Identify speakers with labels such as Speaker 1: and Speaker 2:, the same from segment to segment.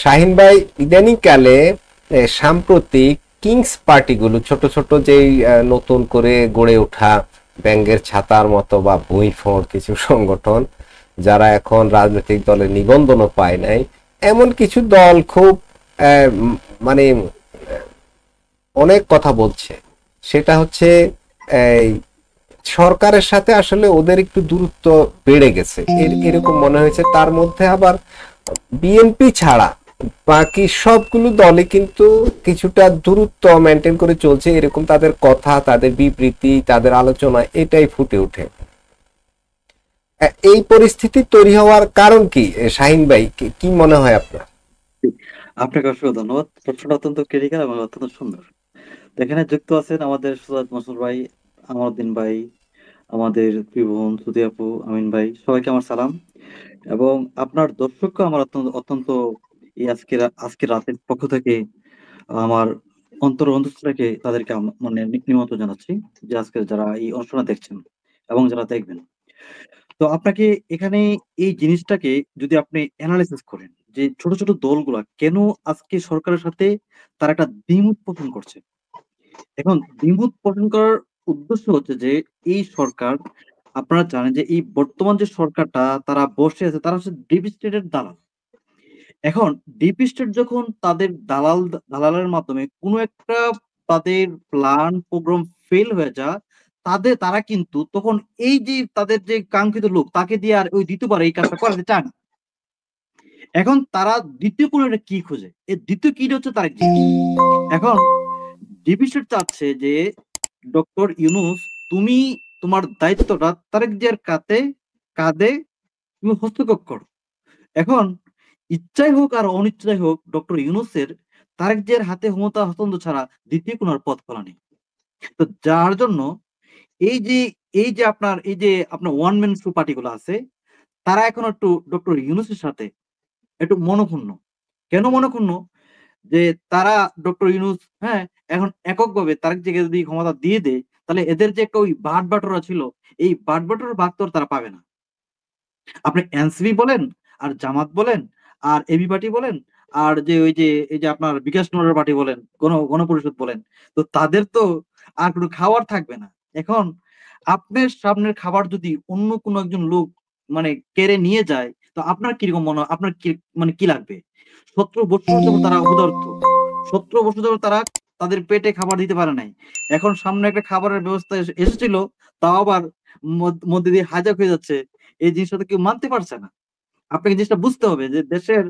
Speaker 1: শাহিন ভাই, ইদানিং কালে সাম্প্রতিক কিংস পার্টিগুলো, ছোট ছোট যেই নতুন করে গড়ে ওঠা ব্যাঙ্গের ছাতার মতো বা ভুঁইফোঁড় কিছু সংগঠন, যারা এখন রাজনৈতিক দলের নিবন্ধনও পায় নাই, এমন কিছু দল খুব মানে অনেক কথা বলছে। সেটা হচ্ছে এই সরকারের সাথে আসলে ওদের একটু দূরত্ব বেড়ে গেছে, এরকম মনে হয়েছে। তার মধ্যে আবার বিএনপি ছাড়া বাকি সবগুলো দলে কিন্তু কিছুটা দূরত্ব মেনটেন করে চলছে, এরকম তাদের কথা, তাদের বিবৃতি, তাদের আলোচনা এটাই ফুটে ওঠে। এই পরিস্থিতি তৈরি হওয়ার কারণ কি শাহিন ভাই, কি মনে হয় আপনার?
Speaker 2: আপনাকে অসংখ্য ধন্যবাদ। প্রশ্নটা অত্যন্ত ক্রিটিক্যাল এবং অত্যন্ত সুন্দর। তো এখানে যুক্ত আছেন আমাদের সুজাত মসুর ভাই, আমারউদ্দিন ভাই, আমাদের ত্রিভুবন, সুদি আপু, আমিন ভাই, সবাইকে আমার সালাম। এবং আপনার দর্শককে আমার অত্যন্ত অত্যন্ত এই আজকে রাতের পক্ষ থেকে আমার অন্তর থেকে তাদেরকে মানে নিমন্ত্রণ জানাচ্ছি, যে আজকে যারা এই অনুষ্ঠানটা দেখছেন এবং যারা দেখবেন। তো আপনাকে এখানে এই জিনিসটাকে যদি আপনি এনালাইসিস করেন, যে ছোট ছোট দলগুলা কেন আজকে সরকারের সাথে তারা একটা দ্বিমত পোষণ করছে। এখন দ্বিমত পোষণ করার উদ্দেশ্য হচ্ছে যে এই সরকার, আপনারা জানেন যে এই বর্তমান যে সরকারটা তারা বসে আছে, তারা হচ্ছে ডিপ স্টেটের দালাল। এখন ডিপ স্টেট যখন তাদের দালালের মাধ্যমে কোনো একটা তাদের প্ল্যান প্রোগ্রাম ফেল হয়ে যায়, তারা কিন্তু তখন এই যে তাদের যে কাঙ্ক্ষিত লোক তাকে দিয়ে আর ওই দ্বিতীয়বার এই কাজটা করাতে চায় না। এখন তারা দ্বিতীয় কোনো একটা কি খোঁজে, এই দ্বিতীয় কি হচ্ছে তারেক জিয়া। এখন ডিপ স্টেট চাচ্ছে যে ডক্টর ইউনূস, তুমি তোমার দায়িত্বটা তারেক জিয়ার কাঁধে তুমি হস্তক্ষেপ করো। এখন ইচ্ছাই হোক আর অনিচ্ছাই হোক, ডক্টর ইউনূসের তারেক জিয়ার হাতে ক্ষমতা হস্তান্তর ছাড়া দ্বিতীয় কোনো আর পথ খোলা নেই। তো যার জন্য এই যে আপনার ওয়ান ম্যান শো পার্টি গুলো আছে, তারা এখন একটু ডক্টর ইউনূসের সাথে একটু মনক্ষুণ্ণ। কেন মনক্ষুণ্ণ? যে তারা ডক্টর ইউনূস, হ্যাঁ, এখন এককভাবে তারেক জিয়াকে যদি ক্ষমতা দিয়ে দেয়, তাহলে এদের যে একটা ওই বাটবাটোয়ারা ছিল, এই বাটবাটোয়ারার ভাগ তো আর তারা পাবে না। আপনি এনসিপি বলেন, আর জামাত বলেন, আর এবি পার্টি বলেন, আর যে ওই যে এই যে আপনার বিকাশ নুরের পার্টি বলেন, গণপরিষদ বলেন, তো তাদের তো আর কোনো খাবার থাকবে না। এখন আপনার সামনের খাবার যদি অন্য কোনো একজন লোক মানে কেড়ে নিয়ে যায়, তো আপনার কিরকম মনে হয়, আপনার কি মানে কি লাগবে? 17 বছর যাবত তারা অপদার্থ, 17 বছর যাবত তারা তাদের পেটে খাবার দিতে পারে নাই। এখন সামনে একটা খাবারের ব্যবস্থা এসেছিল, তাও আবার মধ্যে দিয়ে হাজাক হয়ে যাচ্ছে। এই জিনিসটা তো কেউ মানতে পারছে না। আপনাকে জিনিসটা বুঝতে হবে যে দেশের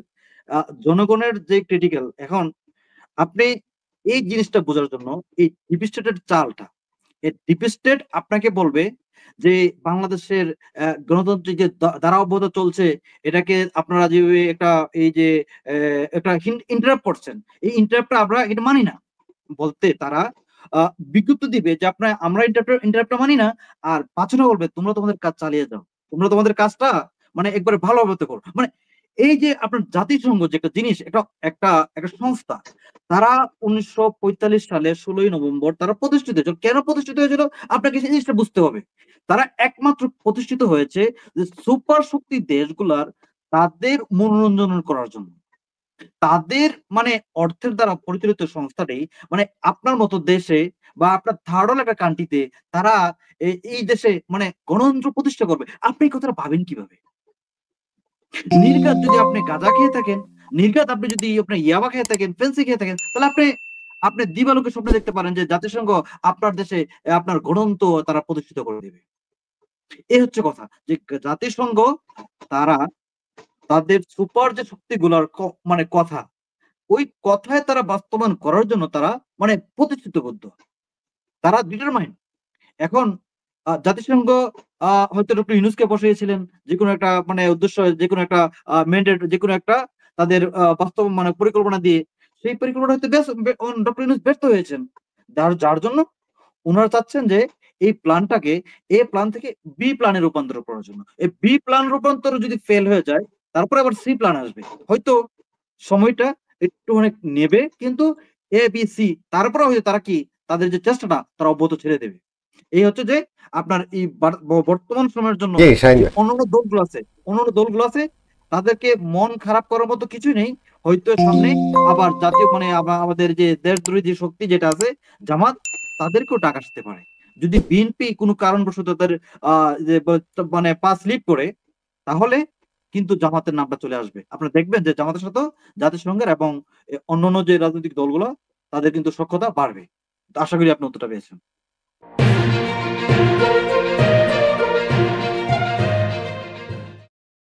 Speaker 2: জনগণের যে ক্রিটিক্যাল। এখন আপনি এই জিনিসটা বোঝার জন্য এই ডিপ স্টেটের চালটা, এই ডিপ স্টেট আপনাকে বলবে যে বাংলাদেশের গণতান্ত্রিক যে ধারাবাহিকতা চলছে, এটাকে আপনারা যেভাবে একটা এই যে একটা ইন্টারাপ্ট করছেন, এই ইন্টারাপ্টটা আমরা এটা মানি না। বলতে তারা বিজ্ঞপ্তি দিবে যে আমরা ইন্টারাপ্টটা মানি না, আর পাঁচটা বলবে তোমরা তোমাদের কাজ চালিয়ে যাও, তোমরা তোমাদের কাজটা মানে একবারে ভালোভাবে করো। মানে এই যে আপনার জাতিসংঘ যে একটা জিনিস, একটা একটা একটা সংস্থা, তারা 1945 সালে 16ই নভেম্বর তারা প্রতিষ্ঠিত হয়েছিল। কেন প্রতিষ্ঠিত হয়েছিল আপনাকে সেই জিনিসটা বুঝতে হবে। তারা একমাত্র প্রতিষ্ঠিত হয়েছে যে সুপার শক্তি দেশগুলার তাদের মনোরঞ্জন করার জন্য। তাদের মানে অর্থের দ্বারা পরিচালিত সংস্থাটাই মানে আপনার মতো দেশে বা আপনার থার্ড ওয়ার্ল্ড একটা কান্ট্রিতে তারা এই দেশে মানে গণতন্ত্র প্রতিষ্ঠা করবে। আপনি এই কথাটা ভাবেন কিভাবে? নির্ঘাত যদি আপনি গাঁজা খেয়ে থাকেন, নির্ঘাত আপনি যদি আপনার ইয়াবা খেয়ে থাকেন, ফেন্সি খেয়ে থাকেন, তাহলে আপনি আপনি দিবালোকে স্বপ্ন দেখতে পারেন যে জাতিসংঘ আপনার দেশে আপনার গণতন্ত্র তারা প্রতিষ্ঠিত করে দেবে। এই হচ্ছে কথা যে জাতিসংঘ তারা তাদের সুপার যে শক্তিগুলার মানে কথা, ওই কথায় তারা বাস্তবায়ন করার জন্য তারা মানে প্রতিশ্রুতিবদ্ধ, তারা ডিটারমাইন্ড। এখন জাতিসংঘ হয়তো ডক্টর ইউনূসকে বসিয়েছিলেন যেকোনো একটা মানে উদ্দেশ্য, যেকোনো একটা ম্যান্ডেট, যেকোনো একটা তাদের বাস্তব মানে পরিকল্পনা দিয়ে, সেই পরিকল্পনা হয়তো ডক্টর ইউনূস ব্যর্থ হয়েছেন। যার যার জন্য উনারা চাচ্ছেন যে এই প্ল্যানটাকে এ প্ল্যান থেকে বি প্ল্যানে রূপান্তর করার জন্য। এই বি প্ল্যান রূপান্তর যদি ফেল হয়ে যায়, তারপরে আবার সি প্ল্যান আসবে। হয়তো সময়টা একটু অনেক নেবে, কিন্তু এ বি সি তারপরে হয়তো তারা কি তাদের যে চেষ্টাটা তারা অব্যাহত ছেড়ে দেবে। এই হচ্ছে যে আপনার এই বর্তমান সময়ের জন্য
Speaker 1: জি শাহিন
Speaker 2: যে
Speaker 1: ভাই।
Speaker 2: অন্যান্য দলগুলো আছে তাদেরকে মন খারাপ করার মতো কিছুই নেই। হয়তো সামনে আবার জাতীয় মানে আমাদের যে দেশদ্রোহী যে শক্তি যেটা আছে জামাত, তাদেরকেও ডাক আসতে পারে। যদি বিএনপি কোনো কারণবশত তাদের যে মানে পা স্লিপ করে, তাহলে কিন্তু জামাতের নামটা চলে আসবে। আপনারা দেখবেন যে জামাতের সাথে জাতিসংঘের এবং অন্যান্য যে রাজনৈতিক দলগুলো, তাদের কিন্তু সখ্যতা বাড়বে। তো আশা করি আপনি উত্তরটা পেয়েছেন।